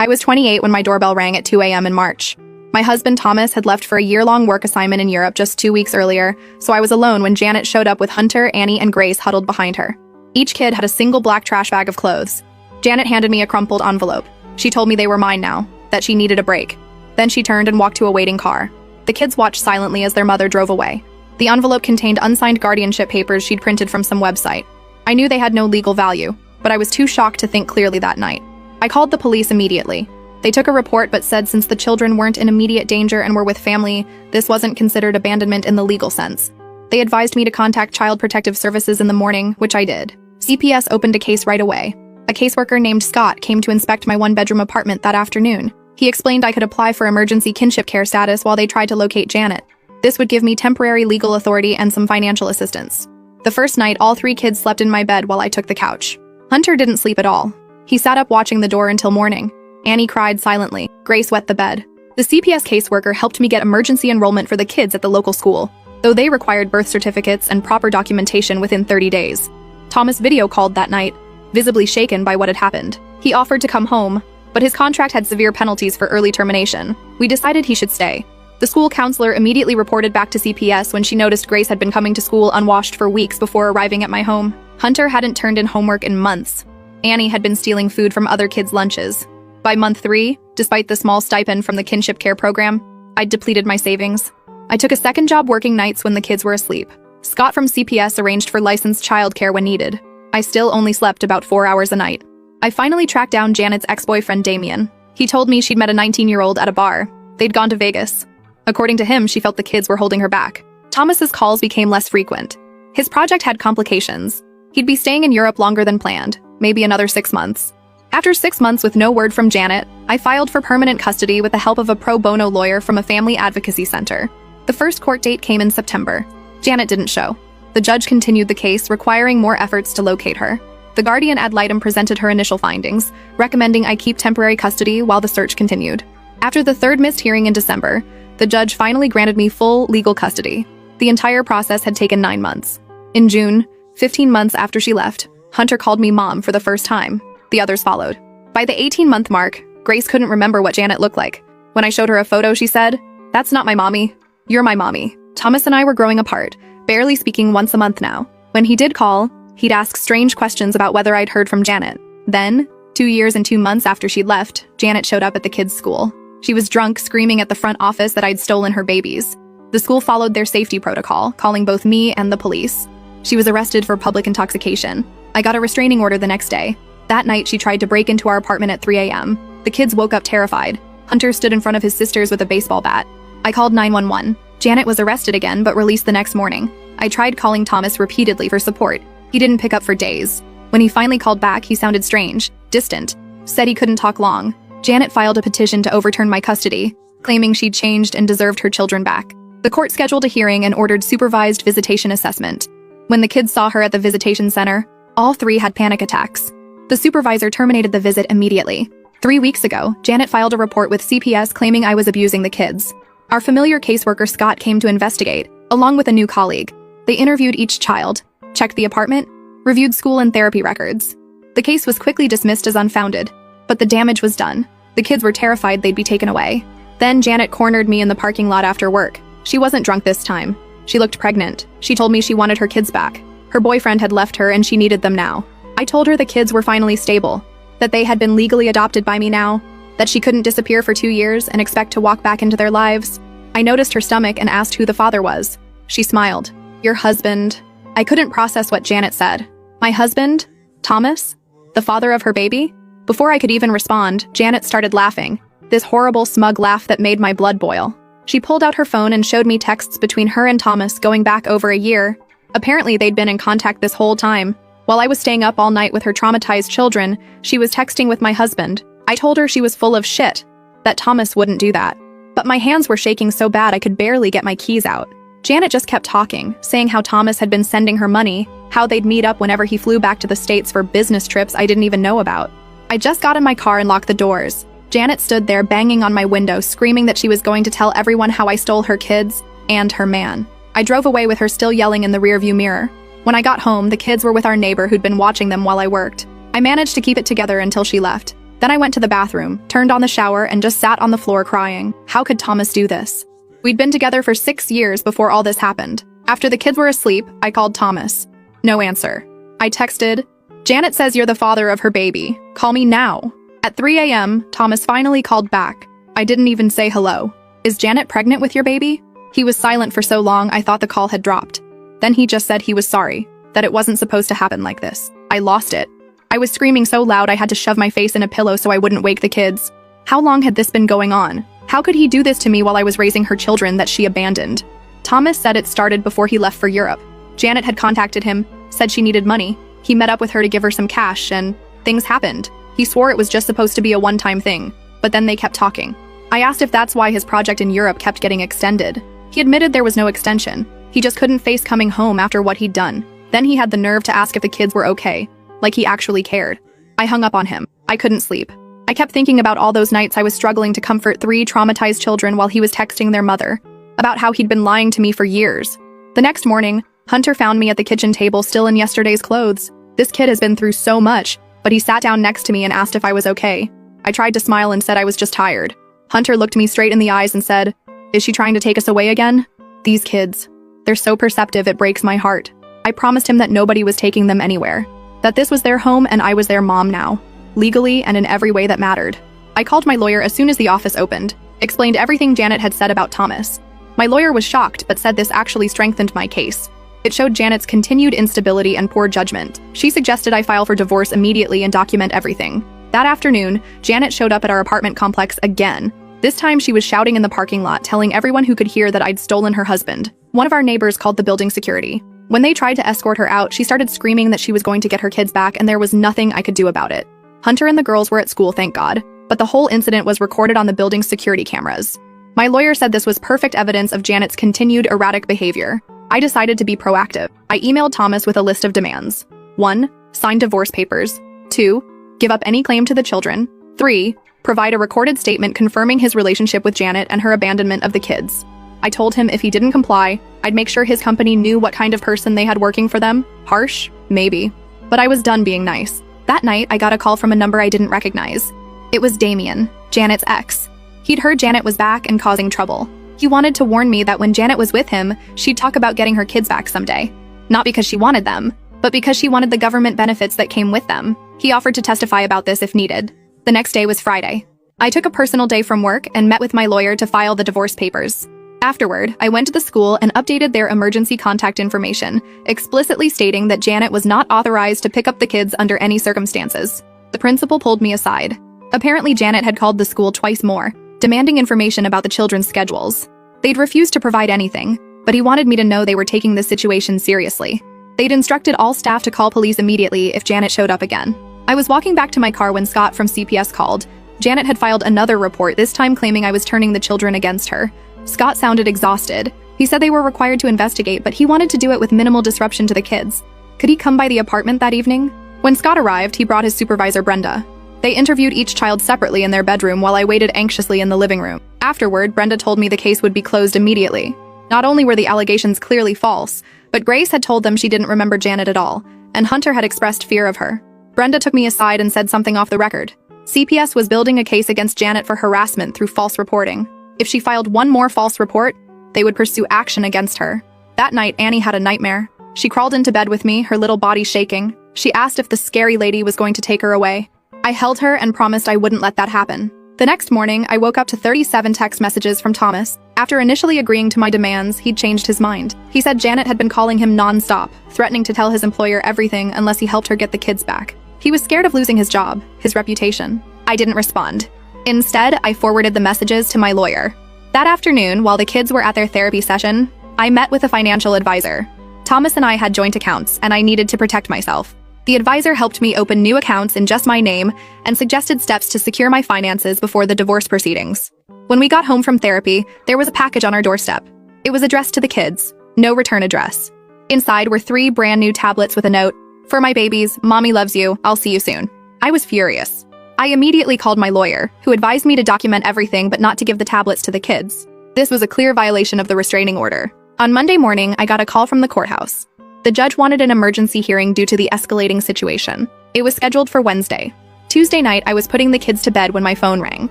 I was 28 when my doorbell rang at 2 a.m. in March. My husband Thomas had left for a year-long work assignment in Europe just 2 weeks earlier, so I was alone when Janet showed up with Hunter, Annie, and Grace huddled behind her. Each kid had a single black trash bag of clothes. Janet handed me a crumpled envelope. She told me they were mine now, that she needed a break. Then she turned and walked to a waiting car. The kids watched silently as their mother drove away. The envelope contained unsigned guardianship papers she'd printed from some website. I knew they had no legal value, but I was too shocked to think clearly that night. I called the police immediately. They took a report but said since the children weren't in immediate danger and were with family, this wasn't considered abandonment in the legal sense. They advised me to contact Child Protective Services in the morning, which I did. CPS opened a case right away. A caseworker named Scott came to inspect my one-bedroom apartment that afternoon. He explained I could apply for emergency kinship care status while they tried to locate Janet. This would give me temporary legal authority and some financial assistance. The first night, all 3 kids slept in my bed while I took the couch. Hunter didn't sleep at all. He sat up watching the door until morning. Annie cried silently. Grace wet the bed. The CPS caseworker helped me get emergency enrollment for the kids at the local school, though they required birth certificates and proper documentation within 30 days. Thomas video called that night, visibly shaken by what had happened. He offered to come home, but his contract had severe penalties for early termination. We decided he should stay. The school counselor immediately reported back to CPS when she noticed Grace had been coming to school unwashed for weeks before arriving at my home. Hunter hadn't turned in homework in months. Annie had been stealing food from other kids' lunches. By month 3, despite the small stipend from the kinship care program, I'd depleted my savings. I took a second job working nights when the kids were asleep. Scott from CPS arranged for licensed childcare when needed. I still only slept about 4 hours a night. I finally tracked down Janet's ex-boyfriend Damien. He told me she'd met a 19-year-old at a bar. They'd gone to Vegas. According to him, she felt the kids were holding her back. Thomas's calls became less frequent. His project had complications. He'd be staying in Europe longer than planned, maybe another 6 months. After 6 months with no word from Janet, I filed for permanent custody with the help of a pro bono lawyer from a family advocacy center. The first court date came in September. Janet didn't show. The judge continued the case, requiring more efforts to locate her. The guardian ad litem presented her initial findings, recommending I keep temporary custody while the search continued. After the third missed hearing in December, the judge finally granted me full legal custody. The entire process had taken 9 months. In June, 15 months after she left, Hunter called me mom for the first time. The others followed. By the 18-month mark, Grace couldn't remember what Janet looked like. When I showed her a photo, she said, "That's not my mommy. You're my mommy." Thomas and I were growing apart, barely speaking once a month now. When he did call, he'd ask strange questions about whether I'd heard from Janet. Then, 2 years and 2 months after she'd left, Janet showed up at the kids' school. She was drunk, screaming at the front office that I'd stolen her babies. The school followed their safety protocol, calling both me and the police. She was arrested for public intoxication. I got a restraining order the next day. That night, she tried to break into our apartment at 3 a.m. The kids woke up terrified. Hunter stood in front of his sisters with a baseball bat. I called 911. Janet was arrested again, but released the next morning. I tried calling Thomas repeatedly for support. He didn't pick up for days. When he finally called back, he sounded strange, distant, said he couldn't talk long. Janet filed a petition to overturn my custody, claiming she'd changed and deserved her children back. The court scheduled a hearing and ordered supervised visitation assessment. When the kids saw her at the visitation center, all 3 had panic attacks. The supervisor terminated the visit immediately. 3 weeks ago, Janet filed a report with CPS claiming I was abusing the kids. Our familiar caseworker Scott came to investigate, along with a new colleague. They interviewed each child, checked the apartment, reviewed school and therapy records. The case was quickly dismissed as unfounded, but the damage was done. The kids were terrified they'd be taken away. Then Janet cornered me in the parking lot after work. She wasn't drunk this time. She looked pregnant. She told me she wanted her kids back. Her boyfriend had left her and she needed them now. I told her the kids were finally stable, that they had been legally adopted by me now, that she couldn't disappear for 2 years and expect to walk back into their lives. I noticed her stomach and asked who the father was. She smiled. "Your husband." I couldn't process what Janet said. My husband? Thomas? The father of her baby? Before I could even respond, Janet started laughing, this horrible, smug laugh that made my blood boil. She pulled out her phone and showed me texts between her and Thomas going back over a year. Apparently, they'd been in contact this whole time. While I was staying up all night with her traumatized children, she was texting with my husband. I told her she was full of shit, that Thomas wouldn't do that. But my hands were shaking so bad I could barely get my keys out. Janet just kept talking, saying how Thomas had been sending her money, how they'd meet up whenever he flew back to the States for business trips I didn't even know about. I just got in my car and locked the doors. Janet stood there banging on my window, screaming that she was going to tell everyone how I stole her kids and her man. I drove away with her still yelling in the rearview mirror. When I got home, the kids were with our neighbor who'd been watching them while I worked. I managed to keep it together until she left. Then Then I went to the bathroom, turned on the shower, and just sat on the floor crying. How could Thomas do this? We'd been together for 6 years before all this happened. After the kids were asleep, I called Thomas. No answer. I texted, "Janet says you're the father of her baby. Call me now." At 3 a.m., Thomas finally called back. I didn't even say hello. "Is Janet pregnant with your baby?" He was silent for so long I thought the call had dropped. Then he just said he was sorry, that it wasn't supposed to happen like this. I lost it. I was screaming so loud I had to shove my face in a pillow so I wouldn't wake the kids. How long had this been going on? How could he do this to me while I was raising her children that she abandoned? Thomas said it started before he left for Europe. Janet had contacted him, said she needed money. He met up with her to give her some cash, and things happened. He swore it was just supposed to be a one-time thing, but then they kept talking. I asked if that's why his project in Europe kept getting extended. He admitted there was no extension. He just couldn't face coming home after what he'd done. Then he had the nerve to ask if the kids were okay, like he actually cared. I hung up on him. I couldn't sleep. I kept thinking about all those nights I was struggling to comfort 3 traumatized children while he was texting their mother, about how he'd been lying to me for years. The next morning, Hunter found me at the kitchen table still in yesterday's clothes. This kid has been through so much, but he sat down next to me and asked if I was okay. I tried to smile and said I was just tired. Hunter looked me straight in the eyes and said, "Is she trying to take us away again?" These kids. They're so perceptive it breaks my heart. I promised him that nobody was taking them anywhere, that this was their home and I was their mom now, legally and in every way that mattered. I called my lawyer as soon as the office opened, explained everything Janet had said about Thomas. My lawyer was shocked but said this actually strengthened my case. It showed Janet's continued instability and poor judgment. She suggested I file for divorce immediately and document everything. That afternoon, Janet showed up at our apartment complex again. This time she was shouting in the parking lot, telling everyone who could hear that I'd stolen her husband. One of our neighbors called the building security. When they tried to escort her out, she started screaming that she was going to get her kids back and there was nothing I could do about it. Hunter and the girls were at school, thank God, but the whole incident was recorded on the building's security cameras. My lawyer said this was perfect evidence of Janet's continued erratic behavior. I decided to be proactive. I emailed Thomas with a list of demands. 1. Sign divorce papers. 2. Give up any claim to the children. 3. Provide a recorded statement confirming his relationship with Janet and her abandonment of the kids. I told him if he didn't comply, I'd make sure his company knew what kind of person they had working for them. Harsh? Maybe. But I was done being nice. That night, I got a call from a number I didn't recognize. It was Damien, Janet's ex. He'd heard Janet was back and causing trouble. He wanted to warn me that when Janet was with him, she'd talk about getting her kids back someday. Not because she wanted them, but because she wanted the government benefits that came with them. He offered to testify about this if needed. The next day was Friday. I took a personal day from work and met with my lawyer to file the divorce papers. Afterward, I went to the school and updated their emergency contact information, explicitly stating that Janet was not authorized to pick up the kids under any circumstances. The principal pulled me aside. Apparently, Janet had called the school twice more, demanding information about the children's schedules. They'd refused to provide anything, but he wanted me to know they were taking this situation seriously. They'd instructed all staff to call police immediately if Janet showed up again. I was walking back to my car when Scott from CPS called. Janet had filed another report, this time claiming I was turning the children against her. Scott sounded exhausted. He said they were required to investigate, but he wanted to do it with minimal disruption to the kids. Could he come by the apartment that evening? When Scott arrived, he brought his supervisor, Brenda. They interviewed each child separately in their bedroom while I waited anxiously in the living room. Afterward, Brenda told me the case would be closed immediately. Not only were the allegations clearly false, but Grace had told them she didn't remember Janet at all, and Hunter had expressed fear of her. Brenda took me aside and said something off the record. CPS was building a case against Janet for harassment through false reporting. If she filed one more false report, they would pursue action against her. That night, Annie had a nightmare. She crawled into bed with me, her little body shaking. She asked if the scary lady was going to take her away. I held her and promised I wouldn't let that happen. The next morning, I woke up to 37 text messages from Thomas. After initially agreeing to my demands, he'd changed his mind. He said Janet had been calling him non-stop, threatening to tell his employer everything unless he helped her get the kids back. He was scared of losing his job, his reputation. I didn't respond. Instead, I forwarded the messages to my lawyer. That afternoon, while the kids were at their therapy session, I met with a financial advisor. Thomas and I had joint accounts, and I needed to protect myself. The advisor helped me open new accounts in just my name and suggested steps to secure my finances before the divorce proceedings. When we got home from therapy, there was a package on our doorstep. It was addressed to the kids, no return address. Inside were 3 brand new tablets with a note, "For my babies, Mommy loves you, I'll see you soon." I was furious. I immediately called my lawyer, who advised me to document everything but not to give the tablets to the kids. This was a clear violation of the restraining order. On Monday morning, I got a call from the courthouse. The judge wanted an emergency hearing due to the escalating situation. It was scheduled for Wednesday. Tuesday night, I was putting the kids to bed when my phone rang.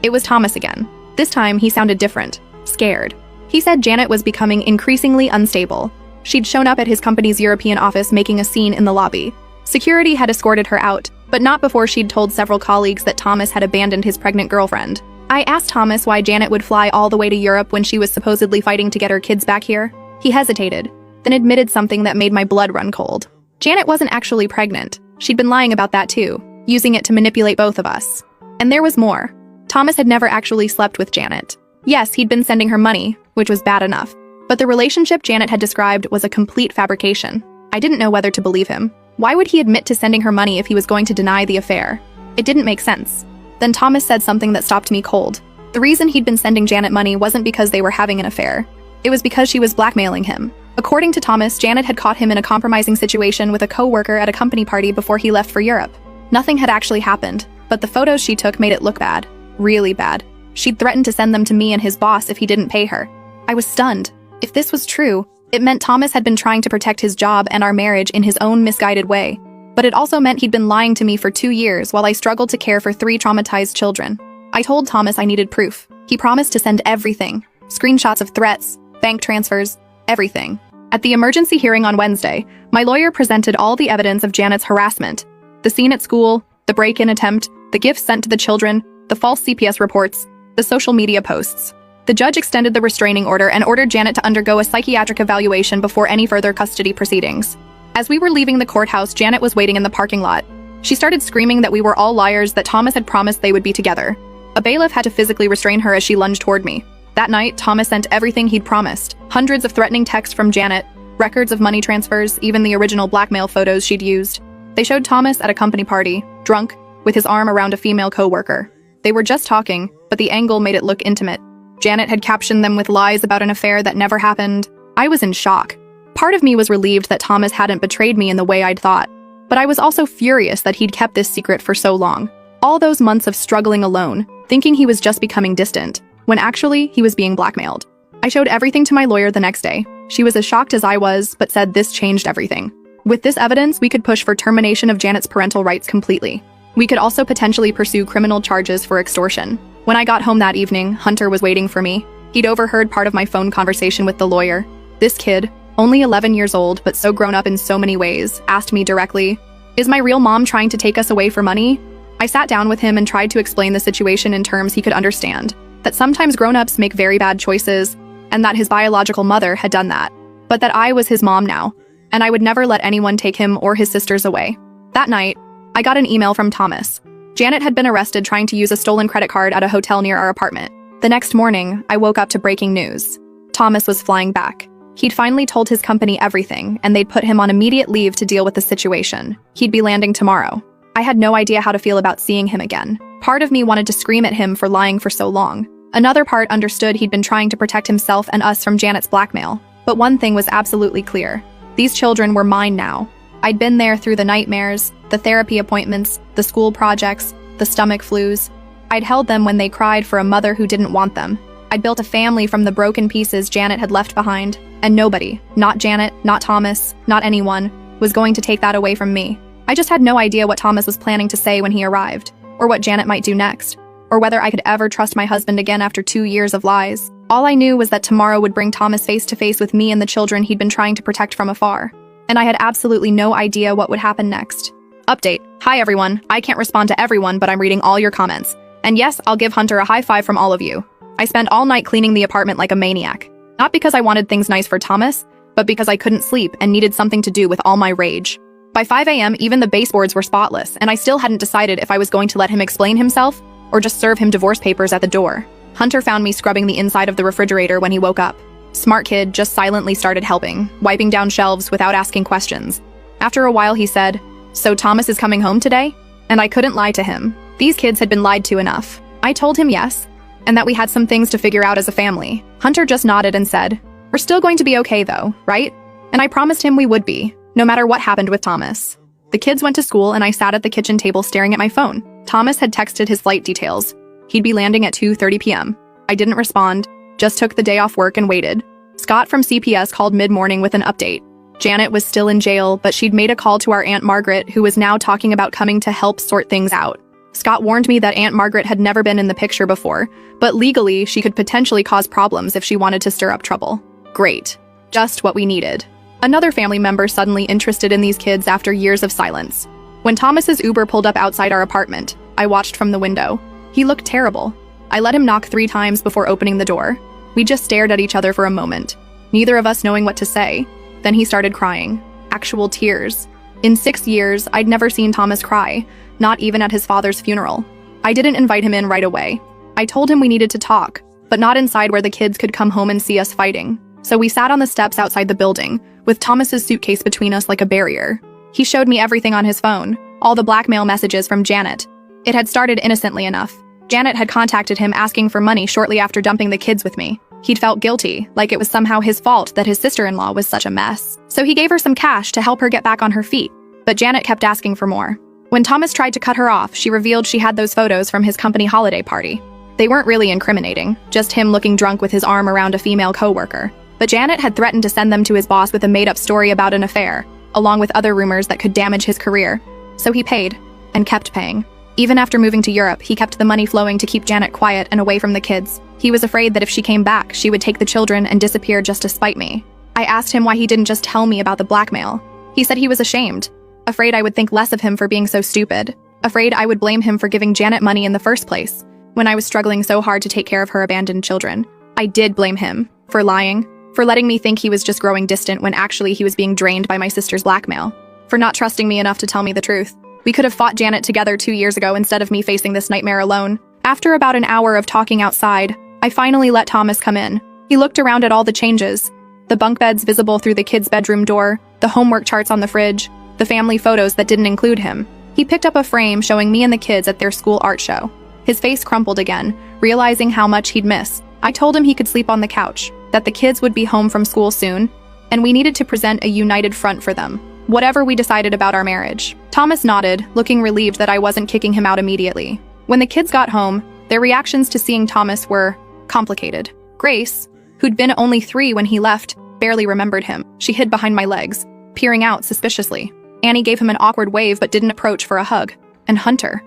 It was Thomas again. This time, he sounded different, scared. He said Janet was becoming increasingly unstable. She'd shown up at his company's European office making a scene in the lobby. Security had escorted her out, but not before she'd told several colleagues that Thomas had abandoned his pregnant girlfriend. I asked Thomas why Janet would fly all the way to Europe when she was supposedly fighting to get her kids back here. He hesitated, then admitted something that made my blood run cold. Janet wasn't actually pregnant. She'd been lying about that too, using it to manipulate both of us. And there was more. Thomas had never actually slept with Janet. Yes, he'd been sending her money, which was bad enough. But the relationship Janet had described was a complete fabrication. I didn't know whether to believe him. Why would he admit to sending her money if he was going to deny the affair? It didn't make sense. Then Thomas said something that stopped me cold. The reason he'd been sending Janet money wasn't because they were having an affair. It was because she was blackmailing him. According to Thomas, Janet had caught him in a compromising situation with a co-worker at a company party before he left for Europe. Nothing had actually happened, but the photos she took made it look bad. Really bad. She'd threatened to send them to me and his boss if he didn't pay her. I was stunned. If this was true, it meant Thomas had been trying to protect his job and our marriage in his own misguided way. But it also meant he'd been lying to me for 2 years while I struggled to care for 3 traumatized children. I told Thomas I needed proof. He promised to send everything. Screenshots of threats, bank transfers, everything. At the emergency hearing on Wednesday, my lawyer presented all the evidence of Janet's harassment. The scene at school, the break-in attempt, the gifts sent to the children, the false CPS reports, the social media posts. The judge extended the restraining order and ordered Janet to undergo a psychiatric evaluation before any further custody proceedings. As we were leaving the courthouse, Janet was waiting in the parking lot. She started screaming that we were all liars, that Thomas had promised they would be together. A bailiff had to physically restrain her as she lunged toward me. That night, Thomas sent everything he'd promised. Hundreds of threatening texts from Janet, records of money transfers, even the original blackmail photos she'd used. They showed Thomas at a company party, drunk, with his arm around a female co-worker. They were just talking, but the angle made it look intimate. Janet had captioned them with lies about an affair that never happened. I was in shock. Part of me was relieved that Thomas hadn't betrayed me in the way I'd thought, but I was also furious that he'd kept this secret for so long. All those months of struggling alone, thinking he was just becoming distant, when actually he was being blackmailed. I showed everything to my lawyer the next day. She was as shocked as I was, but said this changed everything. With this evidence, we could push for termination of Janet's parental rights completely. We could also potentially pursue criminal charges for extortion. When I got home that evening, Hunter was waiting for me. He'd overheard part of my phone conversation with the lawyer. This kid, only 11 years old, but so grown up in so many ways, asked me directly, "Is my real mom trying to take us away for money?" I sat down with him and tried to explain the situation in terms he could understand, that sometimes grown-ups make very bad choices, and that his biological mother had done that, but that I was his mom now, and I would never let anyone take him or his sisters away. That night, I got an email from Thomas. Janet had been arrested trying to use a stolen credit card at a hotel near our apartment. The next morning, I woke up to breaking news. Thomas was flying back. He'd finally told his company everything, and they'd put him on immediate leave to deal with the situation. He'd be landing tomorrow. I had no idea how to feel about seeing him again. Part of me wanted to scream at him for lying for so long. Another part understood he'd been trying to protect himself and us from Janet's blackmail. But one thing was absolutely clear. These children were mine now. I'd been there through the nightmares, the therapy appointments, the school projects, the stomach flus. I'd held them when they cried for a mother who didn't want them. I'd built a family from the broken pieces Janet had left behind, and nobody, not Janet, not Thomas, not anyone, was going to take that away from me. I just had no idea what Thomas was planning to say when he arrived, or what Janet might do next, or whether I could ever trust my husband again after 2 years of lies. All I knew was that tomorrow would bring Thomas face to face with me and the children he'd been trying to protect from afar. And I had absolutely no idea what would happen next. Update. Hi everyone. I can't respond to everyone, but I'm reading all your comments. And yes, I'll give Hunter a high five from all of you. I spent all night cleaning the apartment like a maniac. Not because I wanted things nice for Thomas, but because I couldn't sleep and needed something to do with all my rage. By 5 a.m., even the baseboards were spotless, and I still hadn't decided if I was going to let him explain himself or just serve him divorce papers at the door. Hunter found me scrubbing the inside of the refrigerator when he woke up. Smart kid just silently started helping, wiping down shelves without asking questions. After a while, he said, "So Thomas is coming home today?" And I couldn't lie to him. These kids had been lied to enough. I told him yes, and that we had some things to figure out as a family. Hunter just nodded and said, "We're still going to be okay though, right?" And I promised him we would be, no matter what happened with Thomas. The kids went to school and I sat at the kitchen table staring at my phone. Thomas had texted his flight details. He'd be landing at 2:30 p.m. I didn't respond, just took the day off work and waited. Scott from CPS called mid-morning with an update. Janet was still in jail, but she'd made a call to our Aunt Margaret, who was now talking about coming to help sort things out. Scott warned me that Aunt Margaret had never been in the picture before, but legally she could potentially cause problems if she wanted to stir up trouble. Great. Just what we needed. Another family member suddenly interested in these kids after years of silence. When Thomas's Uber pulled up outside our apartment, I watched from the window. He looked terrible. I let him knock 3 times before opening the door. We just stared at each other for a moment, neither of us knowing what to say. Then he started crying. Actual tears. In 6 years, I'd never seen Thomas cry, not even at his father's funeral. I didn't invite him in right away. I told him we needed to talk, but not inside where the kids could come home and see us fighting. So we sat on the steps outside the building, with Thomas's suitcase between us like a barrier. He showed me everything on his phone, all the blackmail messages from Janet. It had started innocently enough. Janet had contacted him asking for money shortly after dumping the kids with me. He'd felt guilty, like it was somehow his fault that his sister-in-law was such a mess. So he gave her some cash to help her get back on her feet, but Janet kept asking for more. When Thomas tried to cut her off, she revealed she had those photos from his company holiday party. They weren't really incriminating, just him looking drunk with his arm around a female coworker. But Janet had threatened to send them to his boss with a made-up story about an affair, along with other rumors that could damage his career. So he paid, and kept paying. Even after moving to Europe, he kept the money flowing to keep Janet quiet and away from the kids. He was afraid that if she came back, she would take the children and disappear just to spite me. I asked him why he didn't just tell me about the blackmail. He said he was ashamed. Afraid I would think less of him for being so stupid. Afraid I would blame him for giving Janet money in the first place, when I was struggling so hard to take care of her abandoned children. I did blame him. For lying. For letting me think he was just growing distant when actually he was being drained by my sister's blackmail. For not trusting me enough to tell me the truth. We could have fought Janet together 2 years ago instead of me facing this nightmare alone. After about an hour of talking outside, I finally let Thomas come in. He looked around at all the changes. The bunk beds visible through the kids' bedroom door, the homework charts on the fridge, the family photos that didn't include him. He picked up a frame showing me and the kids at their school art show. His face crumpled again, realizing how much he'd miss. I told him he could sleep on the couch, that the kids would be home from school soon, and we needed to present a united front for them, whatever we decided about our marriage. Thomas nodded, looking relieved that I wasn't kicking him out immediately. When the kids got home, their reactions to seeing Thomas were complicated. Grace, who'd been only 3 when he left, barely remembered him. She hid behind my legs, peering out suspiciously. Annie gave him an awkward wave but didn't approach for a hug. And Hunter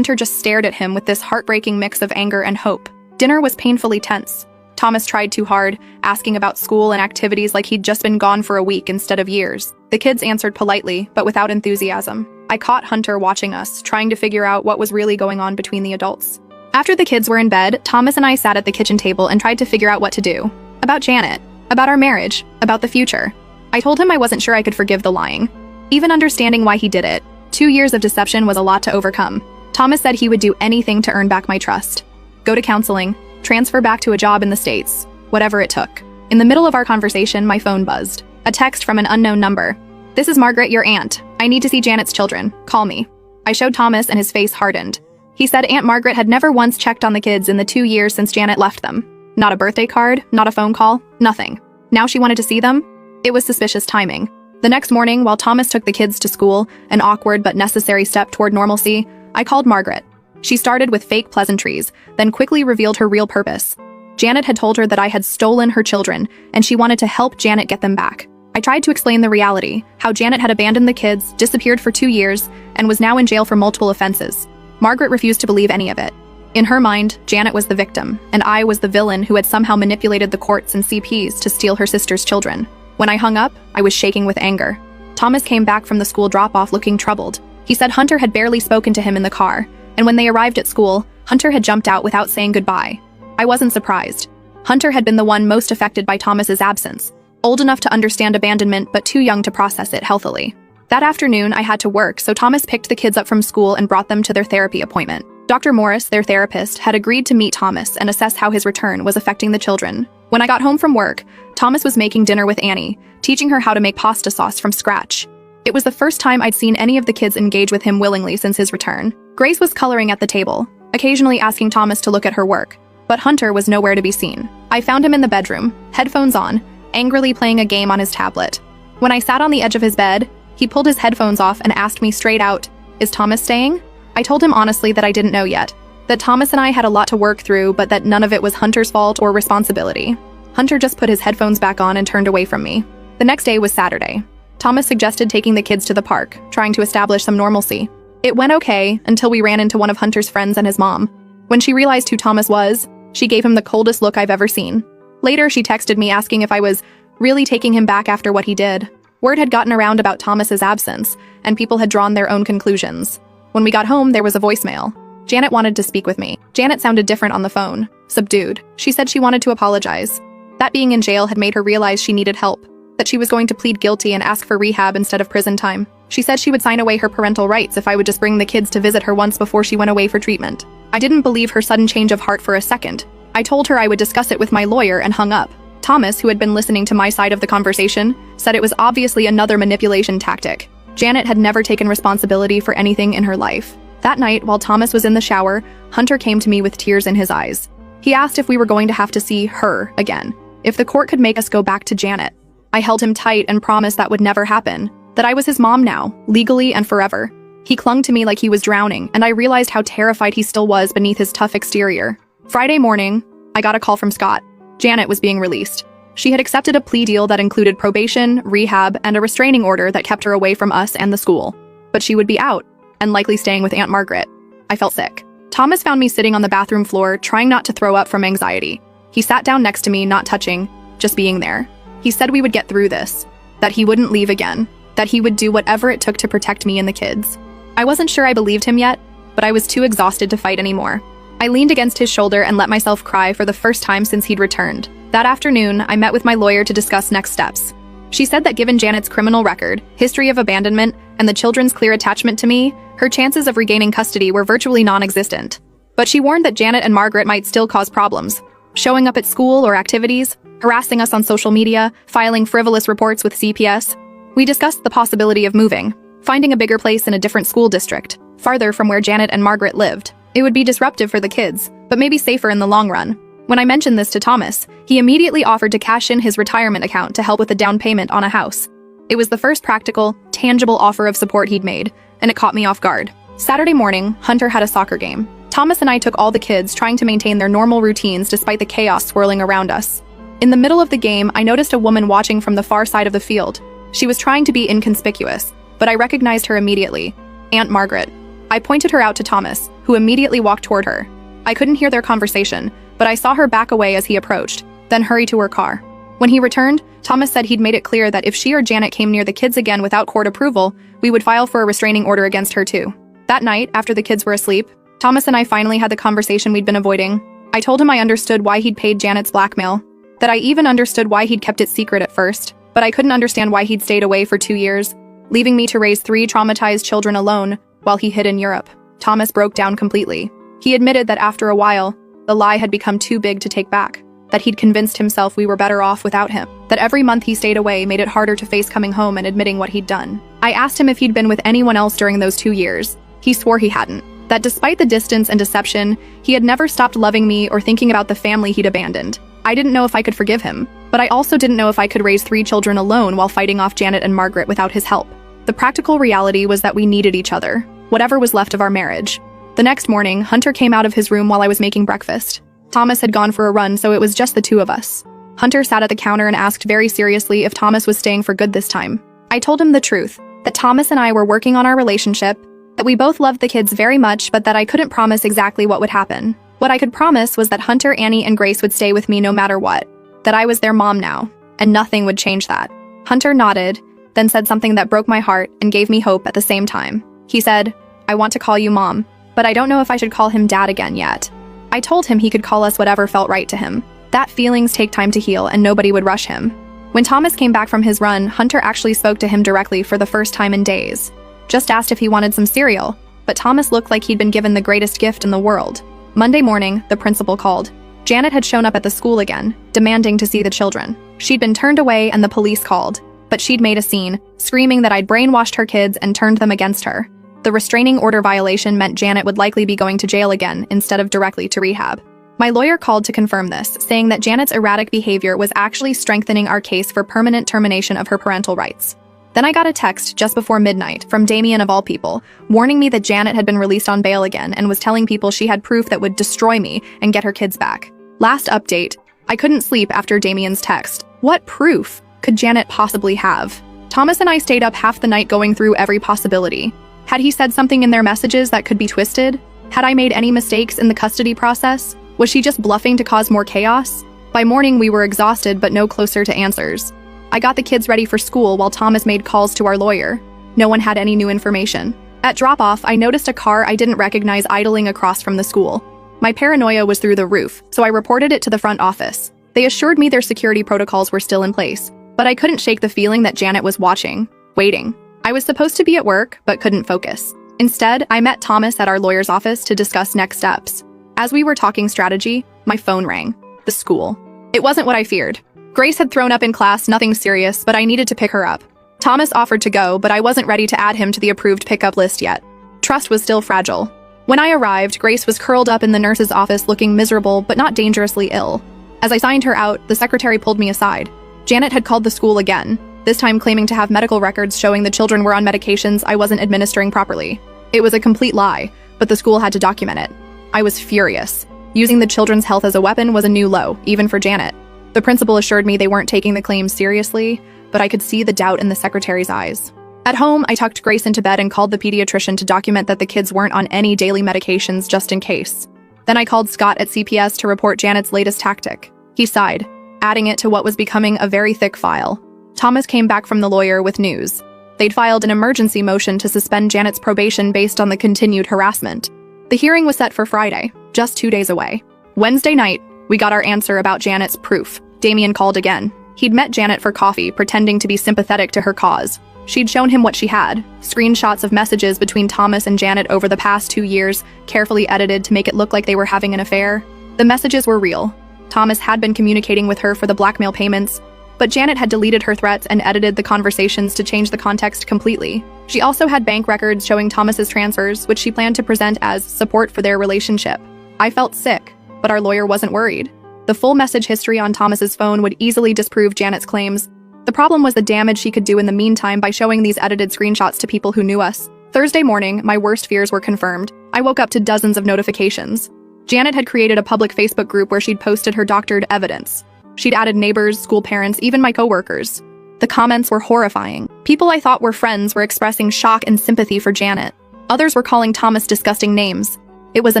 just stared at him with this heartbreaking mix of anger and hope. Dinner was painfully tense. Thomas tried too hard, asking about school and activities like he'd just been gone for a week instead of years. The kids answered politely, but without enthusiasm. I caught Hunter watching us, trying to figure out what was really going on between the adults. After the kids were in bed, Thomas and I sat at the kitchen table and tried to figure out what to do. About Janet, about our marriage, about the future. I told him I wasn't sure I could forgive the lying. Even understanding why he did it, 2 years of deception was a lot to overcome. Thomas said he would do anything to earn back my trust. Go to counseling, transfer back to a job in the States, whatever it took. In the middle of our conversation, my phone buzzed. A text from an unknown number. "This is Margaret, your aunt. I need to see Janet's children. Call me." I showed Thomas and his face hardened. He said Aunt Margaret had never once checked on the kids in the 2 years since Janet left them. Not a birthday card, not a phone call, nothing. Now she wanted to see them? It was suspicious timing. The next morning, while Thomas took the kids to school, an awkward but necessary step toward normalcy, I called Margaret. She started with fake pleasantries, then quickly revealed her real purpose. Janet had told her that I had stolen her children, and she wanted to help Janet get them back. I tried to explain the reality, how Janet had abandoned the kids, disappeared for 2 years, and was now in jail for multiple offenses. Margaret refused to believe any of it. In her mind, Janet was the victim, and I was the villain who had somehow manipulated the courts and CPs to steal her sister's children. When I hung up, I was shaking with anger. Thomas came back from the school drop-off looking troubled. He said Hunter had barely spoken to him in the car, and when they arrived at school, Hunter had jumped out without saying goodbye. I wasn't surprised. Hunter had been the one most affected by Thomas's absence, old enough to understand abandonment but too young to process it healthily. That afternoon, I had to work, so Thomas picked the kids up from school and brought them to their therapy appointment. Dr. Morris, their therapist, had agreed to meet Thomas and assess how his return was affecting the children. When I got home from work, Thomas was making dinner with Annie, teaching her how to make pasta sauce from scratch. It was the first time I'd seen any of the kids engage with him willingly since his return. Grace was coloring at the table, occasionally asking Thomas to look at her work, but Hunter was nowhere to be seen. I found him in the bedroom, headphones on, angrily playing a game on his tablet. When I sat on the edge of his bed, he pulled his headphones off and asked me straight out, "Is Thomas staying?" I told him honestly that I didn't know yet, that Thomas and I had a lot to work through, but that none of it was Hunter's fault or responsibility. Hunter just put his headphones back on and turned away from me. The next day was Saturday. Thomas suggested taking the kids to the park, trying to establish some normalcy. It went okay until we ran into one of Hunter's friends and his mom. When she realized who Thomas was, she gave him the coldest look I've ever seen. Later, she texted me asking if I was really taking him back after what he did. Word had gotten around about Thomas's absence, and people had drawn their own conclusions. When we got home, there was a voicemail. Janet wanted to speak with me. Janet sounded different on the phone, subdued. She said she wanted to apologize. That being in jail had made her realize she needed help, that she was going to plead guilty and ask for rehab instead of prison time. She said she would sign away her parental rights if I would just bring the kids to visit her once before she went away for treatment. I didn't believe her sudden change of heart for a second. I told her I would discuss it with my lawyer and hung up. Thomas, who had been listening to my side of the conversation, said it was obviously another manipulation tactic. Janet had never taken responsibility for anything in her life. That night, while Thomas was in the shower, Hunter came to me with tears in his eyes. He asked if we were going to have to see her again, if the court could make us go back to Janet. I held him tight and promised that would never happen, that I was his mom now, legally and forever. He clung to me like he was drowning, and I realized how terrified he still was beneath his tough exterior. Friday morning, I got a call from Scott. Janet was being released. She had accepted a plea deal that included probation, rehab, and a restraining order that kept her away from us and the school. But she would be out, and likely staying with Aunt Margaret. I felt sick. Thomas found me sitting on the bathroom floor, trying not to throw up from anxiety. He sat down next to me, not touching, just being there. He said we would get through this, that he wouldn't leave again, that he would do whatever it took to protect me and the kids. I wasn't sure I believed him yet, but I was too exhausted to fight anymore. I leaned against his shoulder and let myself cry for the first time since he'd returned. That afternoon, I met with my lawyer to discuss next steps. She said that given Janet's criminal record, history of abandonment, and the children's clear attachment to me, her chances of regaining custody were virtually non-existent. But she warned that Janet and Margaret might still cause problems, showing up at school or activities, harassing us on social media, filing frivolous reports with CPS. We discussed the possibility of moving, finding a bigger place in a different school district, farther from where Janet and Margaret lived. It would be disruptive for the kids, but maybe safer in the long run. When I mentioned this to Thomas, he immediately offered to cash in his retirement account to help with a down payment on a house. It was the first practical, tangible offer of support he'd made, and it caught me off guard. Saturday morning, Hunter had a soccer game. Thomas and I took all the kids, trying to maintain their normal routines despite the chaos swirling around us. In the middle of the game, I noticed a woman watching from the far side of the field. She was trying to be inconspicuous, but I recognized her immediately. Aunt Margaret. I pointed her out to Thomas, who immediately walked toward her. I couldn't hear their conversation, but I saw her back away as he approached, then hurry to her car. When he returned, Thomas said he'd made it clear that if she or Janet came near the kids again without court approval, we would file for a restraining order against her too. That night, after the kids were asleep, Thomas and I finally had the conversation we'd been avoiding. I told him I understood why he'd paid Janet's blackmail, that I even understood why he'd kept it secret at first, but I couldn't understand why he'd stayed away for 2 years, leaving me to raise 3 traumatized children alone while he hid in Europe. Thomas broke down completely. He admitted that after a while, the lie had become too big to take back, that he'd convinced himself we were better off without him, that every month he stayed away made it harder to face coming home and admitting what he'd done. I asked him if he'd been with anyone else during those 2 years. He swore he hadn't, that despite the distance and deception, he had never stopped loving me or thinking about the family he'd abandoned. I didn't know if I could forgive him, but I also didn't know if I could raise 3 children alone while fighting off Janet and Margaret without his help. The practical reality was that we needed each other, whatever was left of our marriage. The next morning, Hunter came out of his room while I was making breakfast. Thomas had gone for a run, so it was just the 2 of us. Hunter sat at the counter and asked very seriously if Thomas was staying for good this time. I told him the truth, that Thomas and I were working on our relationship, that we both loved the kids very much, but that I couldn't promise exactly what would happen. What I could promise was that Hunter, Annie, and Grace would stay with me no matter what, that I was their mom now, and nothing would change that. Hunter nodded, then said something that broke my heart and gave me hope at the same time. He said, "I want to call you Mom, but I don't know if I should call him Dad again yet." I told him he could call us whatever felt right to him, that feelings take time to heal and nobody would rush him. When Thomas came back from his run, Hunter actually spoke to him directly for the first time in days. Just asked if he wanted some cereal, but Thomas looked like he'd been given the greatest gift in the world. Monday morning, the principal called. Janet had shown up at the school again, demanding to see the children. She'd been turned away and the police called, but she'd made a scene, screaming that I'd brainwashed her kids and turned them against her. The restraining order violation meant Janet would likely be going to jail again instead of directly to rehab. My lawyer called to confirm this, saying that Janet's erratic behavior was actually strengthening our case for permanent termination of her parental rights. Then I got a text just before midnight from Damien of all people, warning me that Janet had been released on bail again and was telling people she had proof that would destroy me and get her kids back. Last update, I couldn't sleep after Damien's text. What proof could Janet possibly have? Thomas and I stayed up half the night going through every possibility. Had he said something in their messages that could be twisted? Had I made any mistakes in the custody process? Was she just bluffing to cause more chaos? By morning, we were exhausted but no closer to answers. I got the kids ready for school while Thomas made calls to our lawyer. No one had any new information. At drop-off, I noticed a car I didn't recognize idling across from the school. My paranoia was through the roof, so I reported it to the front office. They assured me their security protocols were still in place, but I couldn't shake the feeling that Janet was watching, waiting. I was supposed to be at work, but couldn't focus. Instead, I met Thomas at our lawyer's office to discuss next steps. As we were talking strategy, my phone rang. The school. It wasn't what I feared. Grace had thrown up in class, nothing serious, but I needed to pick her up. Thomas offered to go, but I wasn't ready to add him to the approved pickup list yet. Trust was still fragile. When I arrived, Grace was curled up in the nurse's office looking miserable but not dangerously ill. As I signed her out, the secretary pulled me aside. Janet had called the school again, this time claiming to have medical records showing the children were on medications I wasn't administering properly. It was a complete lie, but the school had to document it. I was furious. Using the children's health as a weapon was a new low, even for Janet. The principal assured me they weren't taking the claims seriously, but I could see the doubt in the secretary's eyes. At home, I tucked Grace into bed and called the pediatrician to document that the kids weren't on any daily medications just in case. Then I called Scott at CPS to report Janet's latest tactic. He sighed, adding it to what was becoming a very thick file. Thomas came back from the lawyer with news. They'd filed an emergency motion to suspend Janet's probation based on the continued harassment. The hearing was set for Friday, just 2 days away. Wednesday night, we got our answer about Janet's proof. Damien called again. He'd met Janet for coffee, pretending to be sympathetic to her cause. She'd shown him what she had, screenshots of messages between Thomas and Janet over the past 2 years, carefully edited to make it look like they were having an affair. The messages were real. Thomas had been communicating with her for the blackmail payments, but Janet had deleted her threats and edited the conversations to change the context completely. She also had bank records showing Thomas's transfers, which she planned to present as support for their relationship. I felt sick, but our lawyer wasn't worried. The full message history on Thomas's phone would easily disprove Janet's claims. The problem was the damage she could do in the meantime by showing these edited screenshots to people who knew us. Thursday morning, my worst fears were confirmed. I woke up to dozens of notifications. Janet had created a public Facebook group where she'd posted her doctored evidence. She'd added neighbors, school parents, even my coworkers. The comments were horrifying. People I thought were friends were expressing shock and sympathy for Janet. Others were calling Thomas disgusting names. It was a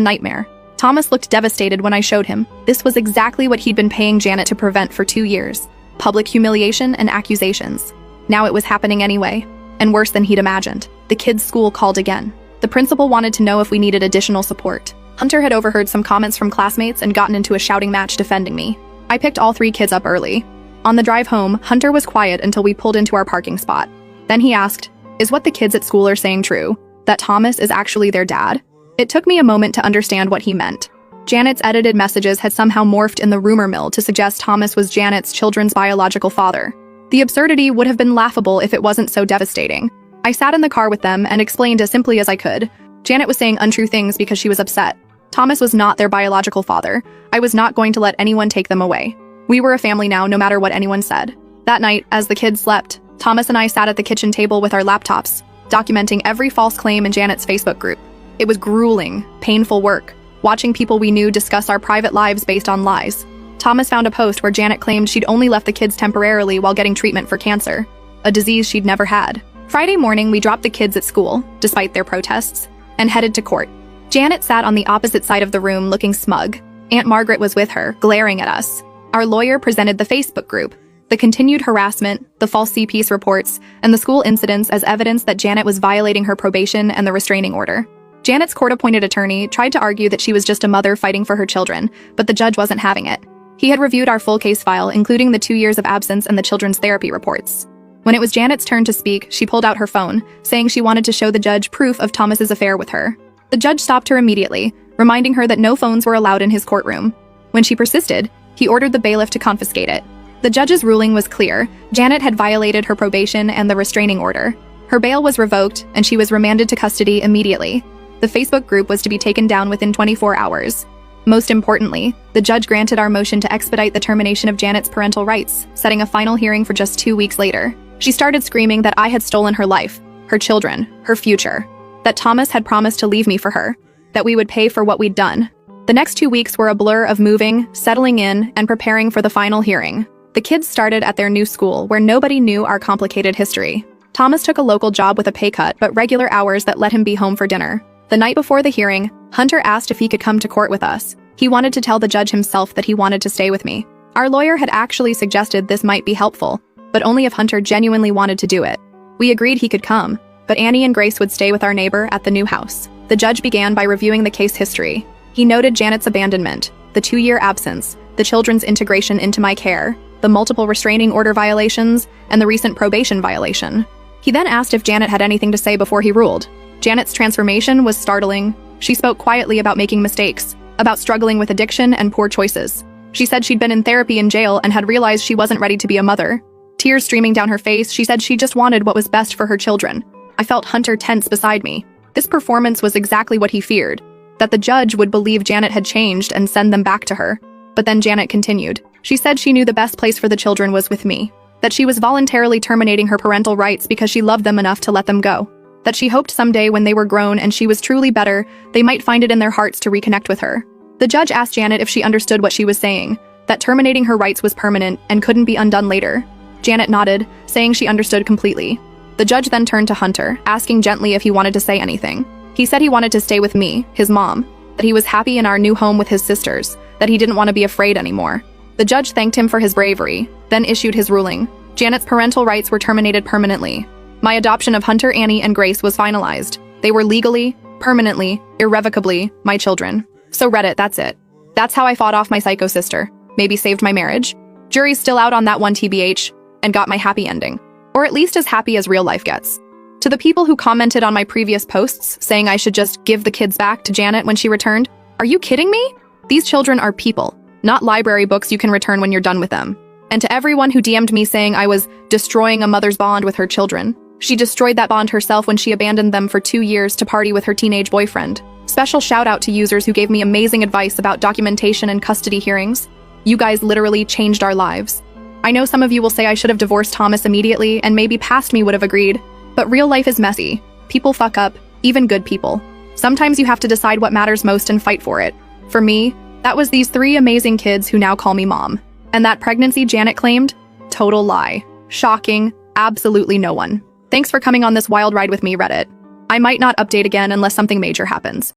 nightmare. Thomas looked devastated when I showed him. This was exactly what he'd been paying Janet to prevent for 2 years. Public humiliation and accusations. Now it was happening anyway, and worse than he'd imagined. The kids' school called again. The principal wanted to know if we needed additional support. Hunter had overheard some comments from classmates and gotten into a shouting match defending me. I picked all 3 kids up early. On the drive home, Hunter was quiet until we pulled into our parking spot. Then he asked, "Is what the kids at school are saying true? That Thomas is actually their dad?" It took me a moment to understand what he meant. Janet's edited messages had somehow morphed in the rumor mill to suggest Thomas was Janet's children's biological father. The absurdity would have been laughable if it wasn't so devastating. I sat in the car with them and explained as simply as I could. Janet was saying untrue things because she was upset. Thomas was not their biological father. I was not going to let anyone take them away. We were a family now, no matter what anyone said. That night, as the kids slept, Thomas and I sat at the kitchen table with our laptops, documenting every false claim in Janet's Facebook group. It was grueling, painful work, watching people we knew discuss our private lives based on lies. Thomas found a post where Janet claimed she'd only left the kids temporarily while getting treatment for cancer, a disease she'd never had. Friday morning, we dropped the kids at school, despite their protests, and headed to court. Janet sat on the opposite side of the room looking smug. Aunt Margaret was with her, glaring at us. Our lawyer presented the Facebook group, the continued harassment, the false CPS reports, and the school incidents as evidence that Janet was violating her probation and the restraining order. Janet's court-appointed attorney tried to argue that she was just a mother fighting for her children, but the judge wasn't having it. He had reviewed our full case file, including the 2 years of absence and the children's therapy reports. When it was Janet's turn to speak, she pulled out her phone, saying she wanted to show the judge proof of Thomas's affair with her. The judge stopped her immediately, reminding her that no phones were allowed in his courtroom. When she persisted, he ordered the bailiff to confiscate it. The judge's ruling was clear. Janet had violated her probation and the restraining order. Her bail was revoked, and she was remanded to custody immediately. The Facebook group was to be taken down within 24 hours. Most importantly, the judge granted our motion to expedite the termination of Janet's parental rights, setting a final hearing for just 2 weeks later. She started screaming that I had stolen her life, her children, her future, that Thomas had promised to leave me for her, that we would pay for what we'd done. The next 2 weeks were a blur of moving, settling in, and preparing for the final hearing. The kids started at their new school, where nobody knew our complicated history. Thomas took a local job with a pay cut but regular hours that let him be home for dinner. The night before the hearing, Hunter asked if he could come to court with us. He wanted to tell the judge himself that he wanted to stay with me. Our lawyer had actually suggested this might be helpful, but only if Hunter genuinely wanted to do it. We agreed he could come, but Annie and Grace would stay with our neighbor at the new house. The judge began by reviewing the case history. He noted Janet's abandonment, the 2-year absence, the children's integration into my care, the multiple restraining order violations, and the recent probation violation. He then asked if Janet had anything to say before he ruled. Janet's transformation was startling. She spoke quietly about making mistakes, about struggling with addiction and poor choices. She said she'd been in therapy in jail and had realized she wasn't ready to be a mother. Tears streaming down her face, she said she just wanted what was best for her children. I felt Hunter tense beside me. This performance was exactly what he feared, that the judge would believe Janet had changed and send them back to her. But then Janet continued. She said she knew the best place for the children was with me, that she was voluntarily terminating her parental rights because she loved them enough to let them go, that she hoped someday when they were grown and she was truly better, they might find it in their hearts to reconnect with her. The judge asked Janet if she understood what she was saying, that terminating her rights was permanent and couldn't be undone later. Janet nodded, saying she understood completely. The judge then turned to Hunter, asking gently if he wanted to say anything. He said he wanted to stay with me, his mom, that he was happy in our new home with his sisters, that he didn't want to be afraid anymore. The judge thanked him for his bravery, then issued his ruling. Janet's parental rights were terminated permanently. My adoption of Hunter, Annie, and Grace was finalized. They were legally, permanently, irrevocably my children. So Reddit, that's it. That's how I fought off my psycho sister. Maybe saved my marriage. Jury's still out on that one TBH, and got my happy ending. Or at least as happy as real life gets. To the people who commented on my previous posts saying I should just give the kids back to Janet when she returned, are you kidding me? These children are people, not library books you can return when you're done with them. And to everyone who DM'd me saying I was destroying a mother's bond with her children, she destroyed that bond herself when she abandoned them for 2 years to party with her teenage boyfriend. Special shout out to users who gave me amazing advice about documentation and custody hearings. You guys literally changed our lives. I know some of you will say I should have divorced Thomas immediately and maybe past me would have agreed, but real life is messy. People fuck up, even good people. Sometimes you have to decide what matters most and fight for it. For me, that was these 3 amazing kids who now call me mom. And that pregnancy Janet claimed? Total lie. Shocking. Absolutely no one. Thanks for coming on this wild ride with me, Reddit. I might not update again unless something major happens.